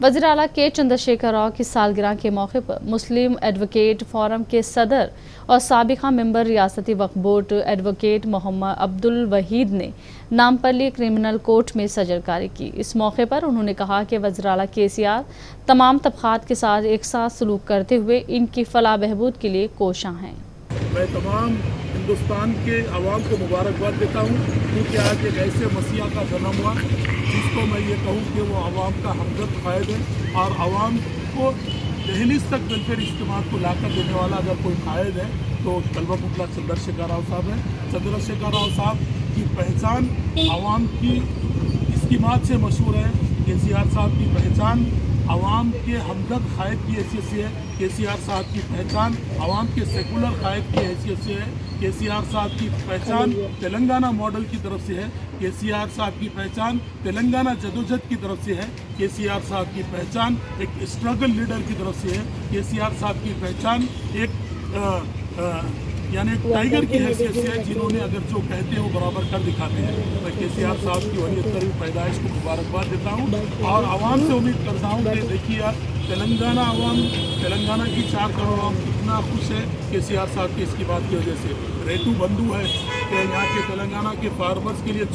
वज़ीर आला के चंद्रशेखर राव की सालगिरह के मौके पर मुस्लिम एडवोकेट फोरम के सदर और साबिक़ा मेंबर रियासती वक्फ बोर्ड एडवोकेट मोहम्मद अब्दुल वहीद ने नामपल्ली क्रिमिनल कोर्ट में सजरकारी की। इस मौके पर उन्होंने कहा कि वज़ीर आला KCR तमाम तबक़ात के साथ एक साथ सलूक करते हुए इनकी फलाह बहबूद के लिए कोशां हैं। मैं तमाम हिंदुस्तान के अवाम को मुबारकबाद देता हूँ, क्योंकि आज एक ऐसे मसीहा का जन्म हुआ जिसको मैं ये कहूँ कि वो अवाम का हमदर्द कायद है और अवाम को दहलीज तक वेलफेयर इज्तिमा को लाकर देने वाला अगर कोई कायद है तो तलबा पुतला चंद्रशेखर राव साहब है। चंद्रशेखर राव साहब की पहचान अवाम की इस्कीमात से मशहूर है। KCR साहब की पहचान अवाम के हमदर्द कायद की हैसियत से है। KCR साहब की पहचान अवाम के सेकुलर कायद की हैसियत से है। KCR साहब की पहचान तेलंगाना मॉडल की तरफ से है। KCR साहब की पहचान तेलंगाना जदोजहद की तरफ से है। KCR साहब की पहचान एक स्ट्रगल लीडर की तरफ से है। KCR साहब की पहचान एक यानी एक टाइगर की हैसियत से है, जिन्होंने अगर जो कहते हैं वो बराबर कर दिखाते हैं। मैं KCR साहब की वलीयत तरीन पैदाइश को मुबारकबाद देता हूँ और आवाम से उम्मीद करता हूँ कि देखिए यार तेलंगाना आवाम, तेलंगाना की 4 करोड़ आवाम कितना खुश है KCR साहब की इसकी बात की वजह से। रेटू बंधु है कि यहाँ के तेलंगाना के फार्मर्स के लिए